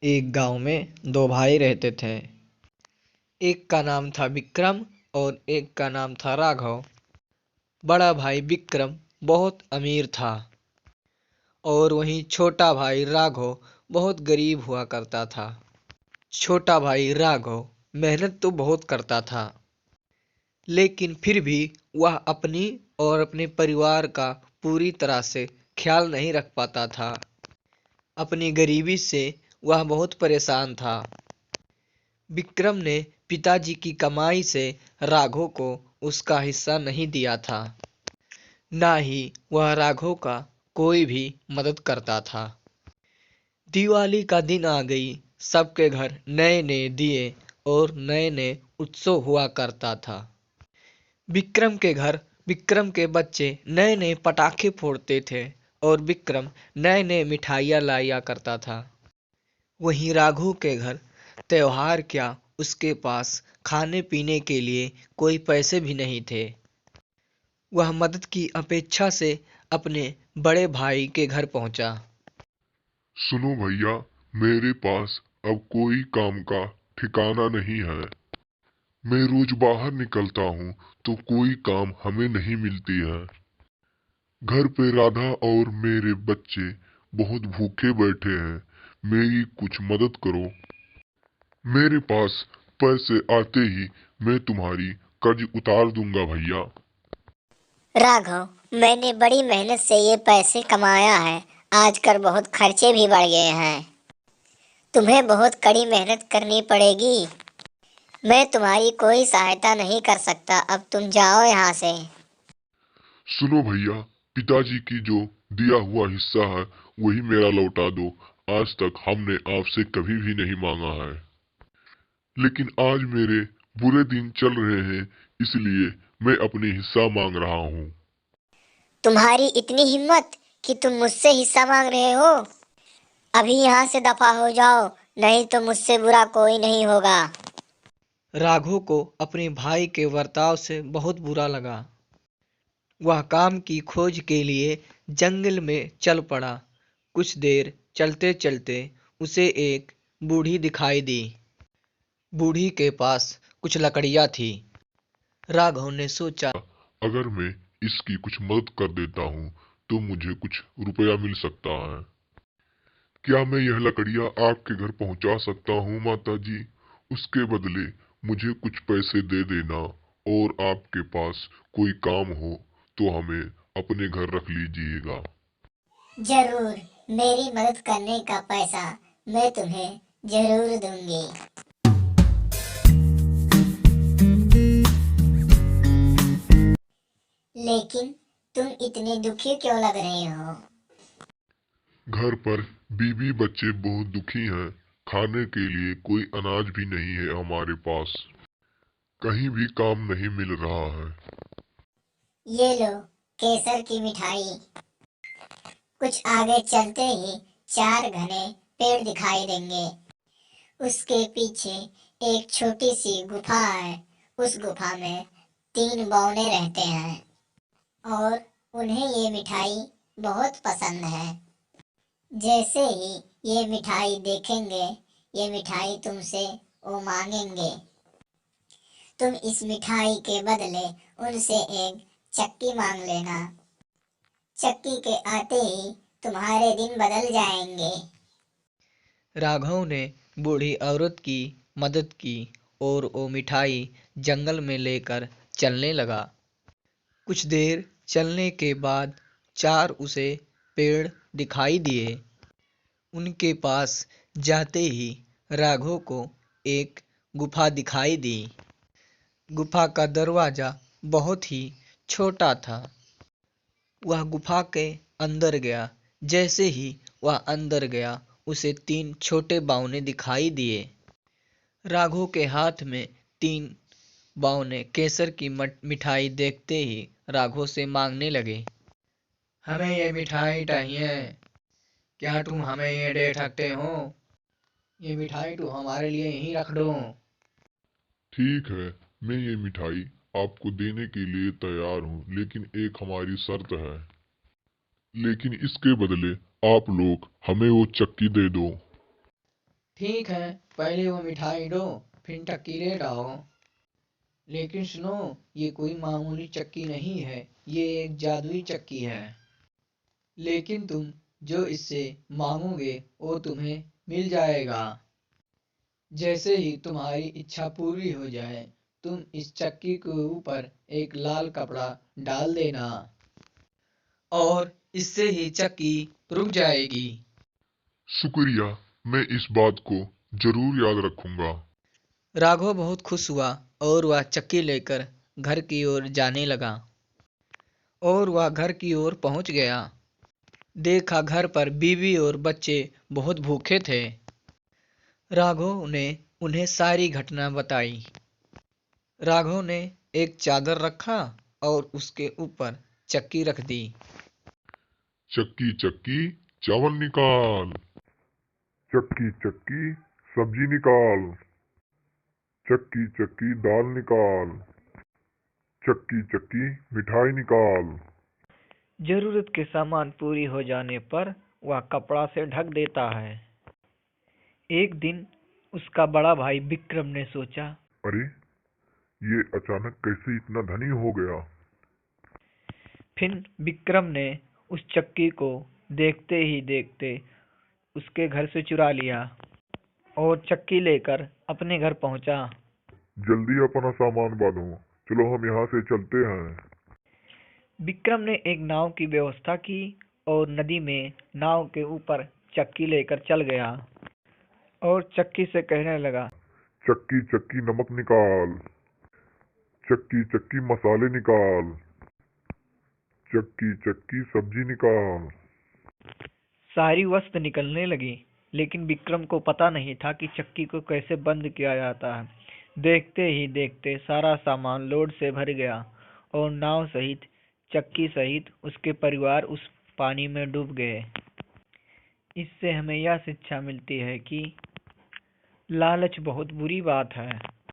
एक गांव में दो भाई रहते थे। एक का नाम था विक्रम और एक का नाम था राघव। बड़ा भाई विक्रम बहुत अमीर था और वहीं छोटा भाई राघव बहुत गरीब हुआ करता था। छोटा भाई राघव मेहनत तो बहुत करता था, लेकिन फिर भी वह अपनी और अपने परिवार का पूरी तरह से ख्याल नहीं रख पाता था। अपनी गरीबी से वह बहुत परेशान था। विक्रम ने पिताजी की कमाई से राघव को उसका हिस्सा नहीं दिया था, ना ही वह राघव का कोई भी मदद करता था। दिवाली का दिन आ गई। सबके घर नए नए दिए और नए नए उत्सव हुआ करता था। विक्रम के घर विक्रम के बच्चे नए नए पटाखे फोड़ते थे और विक्रम नए नए मिठाइयाँ लाया करता था। वहीं राघव के घर त्योहार क्या, उसके पास खाने पीने के लिए कोई पैसे भी नहीं थे। वह मदद की अपेक्षा से अपने बड़े भाई के घर पहुंचा। सुनो भैया, मेरे पास अब कोई काम का ठिकाना नहीं है। मैं रोज बाहर निकलता हूँ तो कोई काम हमें नहीं मिलती है। घर पे राधा और मेरे बच्चे बहुत भूखे बैठे हैं। मेरी कुछ मदद करो। मेरे पास पैसे आते ही मैं तुम्हारी कर्ज उतार दूंगा भैया। राघव, मैंने बड़ी मेहनत से ये पैसे कमाया है। आजकल बहुत खर्चे भी बढ़ गए हैं। तुम्हें बहुत कड़ी मेहनत करनी पड़ेगी। मैं तुम्हारी कोई सहायता नहीं कर सकता। अब तुम जाओ यहाँ से। सुनो भैया, पिताजी की जो दिया हुआ हिस्सा है वही मेरा लौटा दो। आज तक हमने आपसे कभी भी नहीं मांगा है, लेकिन आज मेरे बुरे दिन चल रहे हैं, इसलिए मैं अपनी हिस्सा मांग रहा हूँ। तुम्हारी इतनी हिम्मत कि तुम मुझसे हिस्सा मांग रहे हो? अभी यहाँ से दफा हो जाओ, नहीं तो मुझसे बुरा कोई नहीं होगा। राघव को अपने भाई के बर्ताव से बहुत बुरा लगा। वह काम की खोज के लिए जंगल में चल पड़ा। कुछ देर चलते चलते उसे एक बूढ़ी दिखाई दी। बूढ़ी के पास कुछ लकड़ियाँ थी। राघव ने सोचा, अगर मैं इसकी कुछ मदद कर देता हूँ तो मुझे कुछ रुपया मिल सकता है। क्या मैं यह लकड़ियाँ आपके घर पहुँचा सकता हूँ माता जी? उसके बदले मुझे कुछ पैसे दे देना, और आपके पास कोई काम हो तो हमें अपने घर रख लीजिएगा। जरूर, मेरी मदद करने का पैसा मैं तुम्हें जरूर दूंगी। लेकिन तुम इतने दुखी क्यों लग रहे हो? घर पर बीवी बच्चे बहुत दुखी हैं। खाने के लिए कोई अनाज भी नहीं है हमारे पास। कहीं भी काम नहीं मिल रहा है। ये लो, केसर की मिठाई। कुछ आगे चलते ही चार घने पेड़ दिखाई देंगे। उसके पीछे एक छोटी सी गुफा है। उस गुफा में तीन बौने रहते हैं और उन्हें ये मिठाई बहुत पसंद है। जैसे ही ये मिठाई देखेंगे, ये मिठाई तुमसे वो मांगेंगे। तुम इस मिठाई के बदले उनसे एक चक्की मांग लेना। चक्की के आते ही तुम्हारे दिन बदल जाएंगे। राघव ने बूढ़ी औरत की मदद की और वो मिठाई जंगल में लेकर चलने लगा। कुछ देर चलने के बाद चार उसे पेड़ दिखाई दिए। उनके पास जाते ही राघव को एक गुफा दिखाई दी। गुफा का दरवाजा बहुत ही छोटा था। वह गुफा के अंदर गया। जैसे ही वह अंदर गया, उसे तीन छोटे बावने दिखाई दिए। राघव के हाथ में तीन बावने केसर की मिठाई देखते ही राघव से मांगने लगे। हमें ये मिठाई चाहिए। क्या तुम हमें ये दे सकते हो? ये मिठाई तो हमारे लिए यहीं रख दो। ठीक है, मैं ये मिठाई आपको देने के लिए तैयार हूँ, लेकिन एक हमारी शर्त है। लेकिन इसके बदले आप लोग हमें वो चक्की दे दो। ठीक है, पहले वो मिठाई दो, फिर चक्की ले जाओ। लेकिन सुनो, ये कोई मामूली चक्की नहीं है, ये एक जादुई चक्की है। लेकिन तुम जो इससे मांगोगे वो तुम्हें मिल जाएगा। जैसे ही तुम्हारी इच्छा पूरी हो जाए, तुम इस चक्की के ऊपर एक लाल कपड़ा डाल देना और इससे ही चक्की रुक जाएगी। शुक्रिया, मैं इस बात को जरूर याद रखूंगा। राघव बहुत खुश हुआ और वह चक्की लेकर घर की ओर जाने लगा। और वह घर की ओर पहुंच गया। देखा घर पर बीवी और बच्चे बहुत भूखे थे। राघव ने उन्हें सारी घटना बताई। राघव ने एक चादर रखा और उसके ऊपर चक्की रख दी। चक्की चक्की चावल निकाल, चक्की चक्की सब्जी निकाल, चक्की चक्की दाल निकाल, चक्की चक्की मिठाई निकाल। जरूरत के सामान पूरी हो जाने पर वह कपड़ा से ढक देता है। एक दिन उसका बड़ा भाई विक्रम ने सोचा, अरे, ये अचानक कैसे इतना धनी हो गया? फिर विक्रम ने उस चक्की को देखते ही देखते उसके घर से चुरा लिया और चक्की लेकर अपने घर पहुंचा। जल्दी अपना सामान बांधो, चलो हम यहाँ से चलते हैं। विक्रम ने एक नाव की व्यवस्था की और नदी में नाव के ऊपर चक्की लेकर चल गया और चक्की से कहने लगा, चक्की चक्की नमक निकाल, चक्की चक्की मसाले निकाल, चक्की चक्की सब्जी निकाल। सारी वस्तु निकलने लगी, लेकिन विक्रम को पता नहीं था कि चक्की को कैसे बंद किया जाता है। देखते ही देखते सारा सामान लोड से भर गया और नाव सहित चक्की सहित उसके परिवार उस पानी में डूब गए। इससे हमें यह शिक्षा मिलती है कि लालच बहुत बुरी बात है।